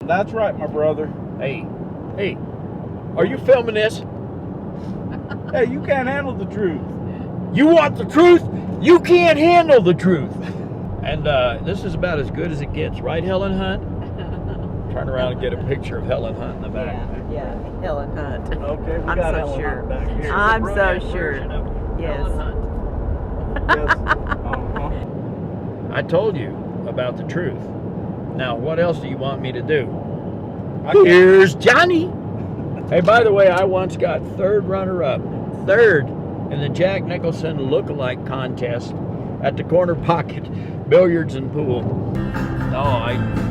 That's right, my brother. Hey, are you filming this? Hey, you can't handle the truth. You want the truth? You can't handle the truth. And this is about as good as it gets, right, Helen Hunt? Turn around and get a picture of Helen Hunt in the back. Yeah, Helen Hunt. Okay, we I'm got so Helen sure. Hunt back here. I'm so Brunette sure. version of Yes. Helen Hunt. Yes. Uh-huh. I told you about the truth. Now, what else do you want me to do? Here's Johnny. Hey, by the way, I once got third third in the Jack Nicholson look-alike contest at the Corner Pocket Billiards and Pool.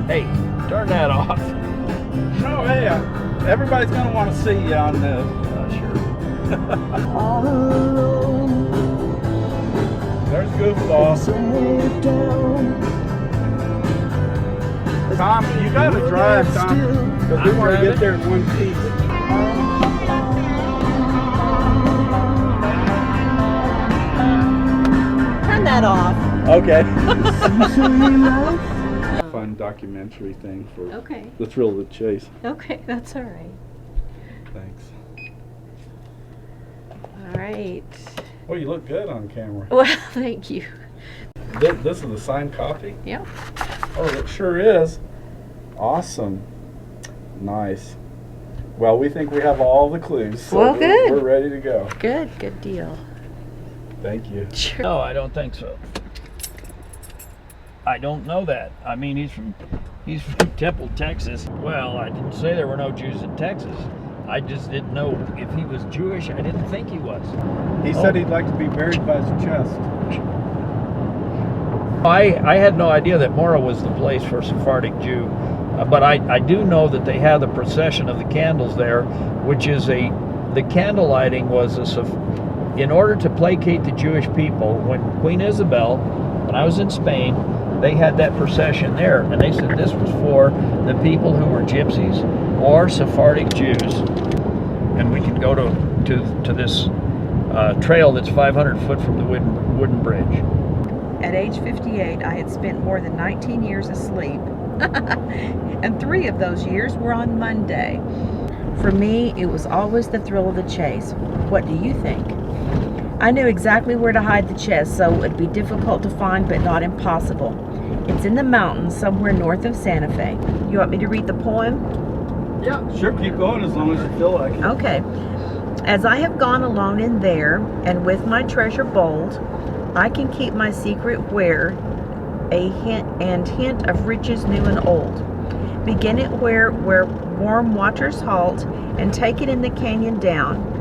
Hey, turn that off. No, hey, everybody's going to want to see you on this. Sure. All alone, There's Goofball. somewhere down. Tom, you got to drive, Tom, because we I'm want to get driving. there in one piece. Turn that off. Okay. So you love? Fun documentary thing for Okay. the thrill of the chase. Okay, that's all right. Thanks. All right. Well, you look good on camera. Well, thank you. This is a signed copy? Yeah. Oh, it sure is. Awesome. Nice. Well, we think we have all the clues. So Well, good. We're ready to go. Good deal. Thank you. Sure. No, I don't think so. I don't know that. I mean, he's from Temple, Texas. Well, I didn't say there were no Jews in Texas. I just didn't know if he was Jewish. I didn't think he was. He said he'd like to be buried by his chest. I had no idea that Mora was the place for Sephardic Jew, but I do know that they have the procession of the candles there, which is the candle lighting was in order to placate the Jewish people. When Queen Isabel, when I was in Spain, they had that procession there, and they said this was for the people who were gypsies or Sephardic Jews. And we can go to this trail that's 500 foot from the wooden bridge. At age 58, I had spent more than 19 years asleep, and 3 of those years were on Monday. For me, it was always the thrill of the chase. What do you think? I knew exactly where to hide the chest, so it would be difficult to find, but not impossible. It's in the mountains, somewhere north of Santa Fe. You want me to read the poem? Yeah, sure. Keep going as long as you feel like it. Okay. As I have gone alone in there, and with my treasure bold, I can keep my secret where a hint of riches new and old. Begin it where warm waters halt, and take it in the canyon down.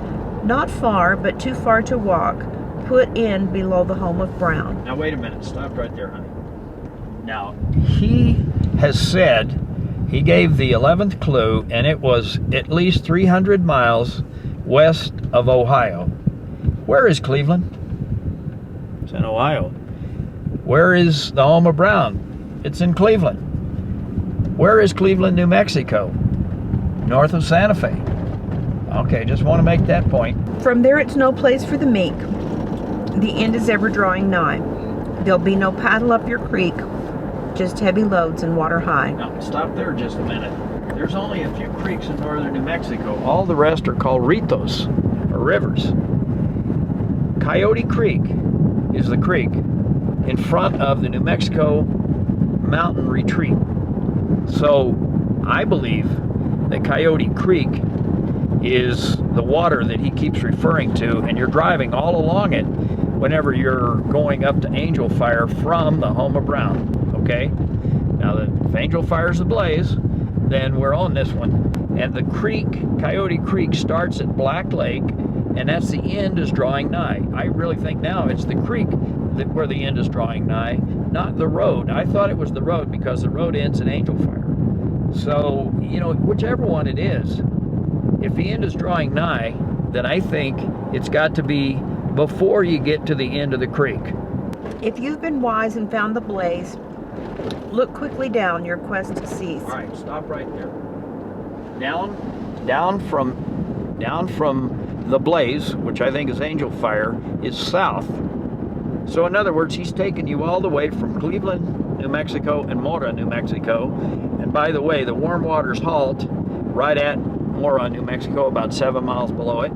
Not far, but too far to walk. Put in below the home of Brown. Now wait a minute, stop right there, honey. Now, he has said, he gave the 11th clue, and it was at least 300 miles west of Ohio. Where is Cleveland? It's in Ohio. Where is the home of Brown? It's in Cleveland. Where is Cleveland, New Mexico? North of Santa Fe. Okay, just want to make that point. From there it's no place for the meek. The end is ever drawing nigh. There'll be no paddle up your creek, just heavy loads and water high. Now, stop there just a minute. There's only a few creeks in northern New Mexico. All the rest are called ritos, or rivers. Coyote Creek is the creek in front of the New Mexico mountain retreat. So I believe that Coyote Creek is the water that he keeps referring to, and you're driving all along it whenever you're going up to Angel Fire from the home of Brown. Okay? Now, if Angel Fire's ablaze, then we're on this one. And the creek, Coyote Creek, starts at Black Lake, and that's the end is drawing nigh. I really think now it's the creek where the end is drawing nigh, not the road. I thought it was the road because the road ends at Angel Fire. So, whichever one it is, if the end is drawing nigh, then I think it's got to be before you get to the end of the creek. If you've been wise and found the blaze, look quickly down, your quest to cease. All right, stop right there. Down from the blaze, which I think is Angel Fire, is south. So in other words, he's taken you all the way from Cleveland, New Mexico, and Mora, New Mexico, And by the way, the warm waters halt right at Mora, New Mexico, about 7 miles below it.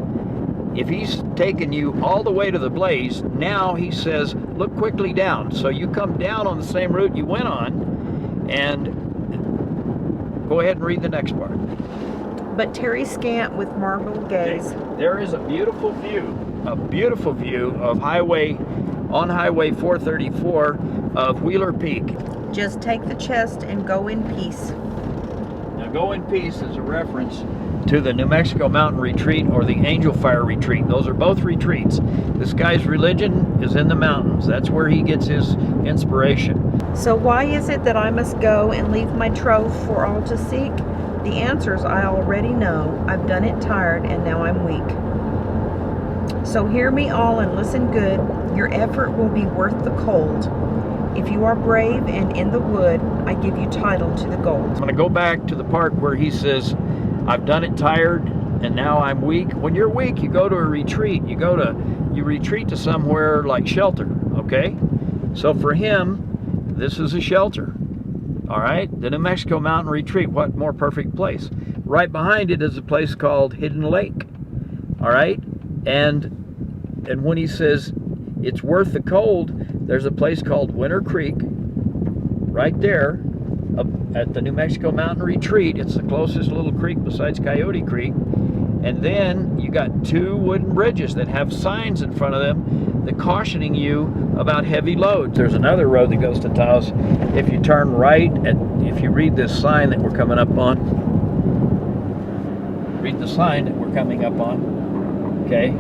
If he's taken you all the way to the blaze, now he says, look quickly down. So you come down on the same route you went on, and go ahead and read the next part. But Terry Scant with marble gaze. There is a beautiful view of on Highway 434 of Wheeler Peak. Just take the chest and go in peace. Now, go in peace is a reference to the New Mexico Mountain Retreat or the Angel Fire Retreat. Those are both retreats. This guy's religion is in the mountains. That's where he gets his inspiration. So why is it that I must go and leave my trove for all to seek? The answers I already know. I've done it tired and now I'm weak. So hear me all and listen good. Your effort will be worth the cold. If you are brave and in the wood, I give you title to the gold. I'm going to go back to the part where he says, I've done it tired and now I'm weak. When you're weak, you go to a retreat. You retreat to somewhere like shelter, okay? So for him, this is a shelter, all right? The New Mexico Mountain Retreat, what more perfect place? Right behind it is a place called Hidden Lake, all right? And when he says it's worth the cold, there's a place called Winter Creek right there at the New Mexico Mountain Retreat. It's the closest little creek besides Coyote Creek. And then you got 2 wooden bridges that have signs in front of them that cautioning you about heavy loads. There's another road that goes to Taos. If you turn right, if you read this sign that we're coming up on, read the sign that we're coming up on, okay?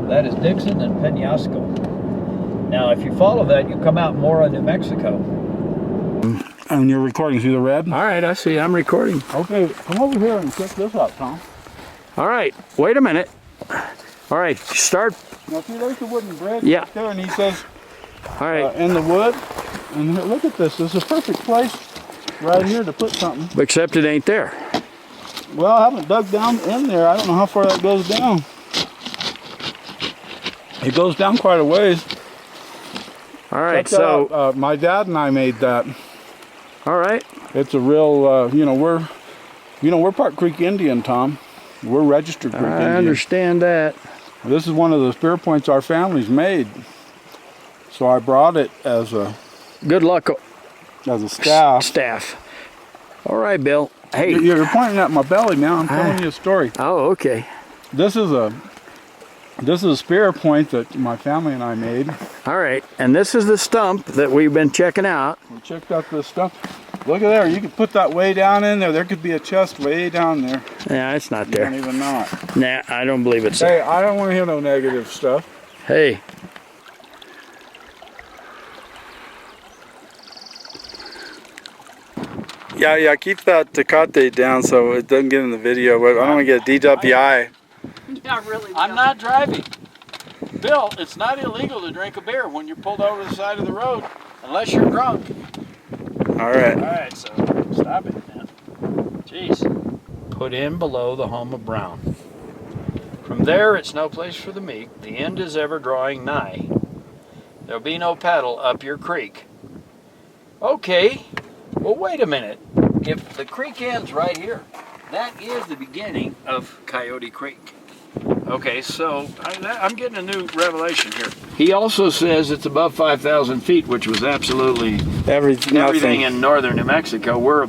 That is Dixon and Penasco. Now, if you follow that, you come out Mora, New Mexico. And you're recording, see the red? All right, I see, I'm recording. Okay, come over here and check this out, Tom. All right, wait a minute. All right, start. Now see, there's the wooden bridge Yeah. right there, and he says, All right. in the wood. And here, look at this. This is a perfect place right here to put something. Except it ain't there. Well, I haven't dug down in there. I don't know how far that goes down. It goes down quite a ways. All right, Check that so. out. My dad and I made that. All right. It's a real, we're Park Creek Indian, Tom. We're registered Creek Indian. I understand that. This is one of the spear points our family's made. So I brought it as a Good luck. staff. Staff. All right, Bill. Hey. You're pointing at my belly, man. I'm telling you a story. Oh, okay. This is a spear point that my family and I made. All right, and this is the stump that we've been checking out. We checked out this stuff. Look at there. You could put that way down in there. There could be a chest way down there. Yeah, it's not You there. don't even know it. Nah, I don't believe it's Hey, there. I don't want to hear no negative stuff. Hey. Yeah, keep that Tecate down so it doesn't get in the video. But I don't want to get a DWI. Not really. I'm not driving. Bill, it's not illegal to drink a beer when you're pulled over the side of the road, unless you're drunk. All right. All right, so stop it, man. Jeez. Put in below the home of Brown. From there, it's no place for the meek. The end is ever drawing nigh. There'll be no paddle up your creek. Okay, well, wait a minute. If the creek ends right here, that is the beginning of Coyote Creek. Okay, so I'm getting a new revelation here. He also says it's above 5,000 feet, which was absolutely everything in northern New Mexico.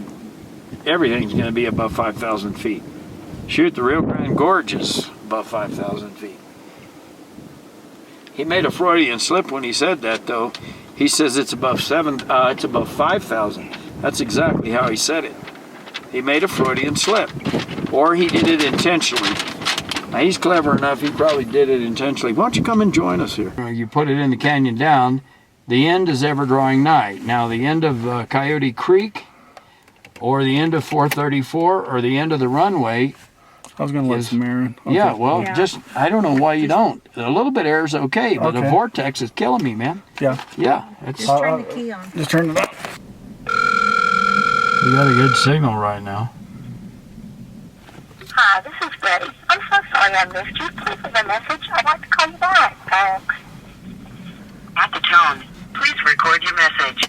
Everything's going to be above 5,000 feet. Shoot, the Rio Grande Gorge is above 5,000 feet. He made a Freudian slip when he said that, though. He says it's above 5,000. That's exactly how he said it. He made a Freudian slip, or he did it intentionally. Now, he's clever enough, he probably did it intentionally. Why don't you come and join us here? You put it in the canyon down, the end is ever drawing nigh. Now, the end of Coyote Creek, or the end of 434, or the end of the runway. I was going to let some air in. Okay. Yeah, well, just, I don't know why you don't. A little bit of air is okay, but Okay. the vortex is killing me, man. Yeah. Yeah, it's... Just turn the key on. Just turn it up. We got a good signal right now. Hi, this is Betty. I'm so sorry I missed you. Please leave a message. I'd like to call you back. Thanks. At the tone, please record your message.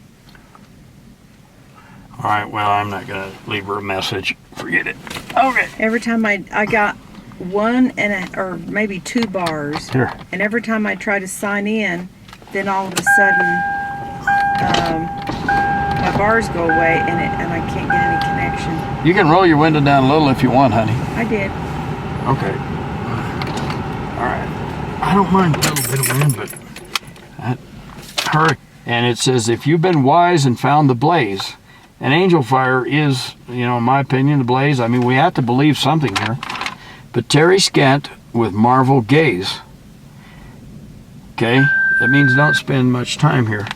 All right, well, I'm not going to leave her a message. Forget it. Okay. Every time I got one or maybe 2 bars. Here. And every time I try to sign in, then all of a sudden my bars go away and I can't get any connection. You can roll your window down a little if you want, honey. I did. Okay. All right. I don't mind a little bit of wind, but that hurricane. And it says, if you've been wise and found the blaze, an angel fire is, you know, in my opinion, the blaze. I mean, we have to believe something here. But tarry scant with marvel gaze. Okay? That means don't spend much time here.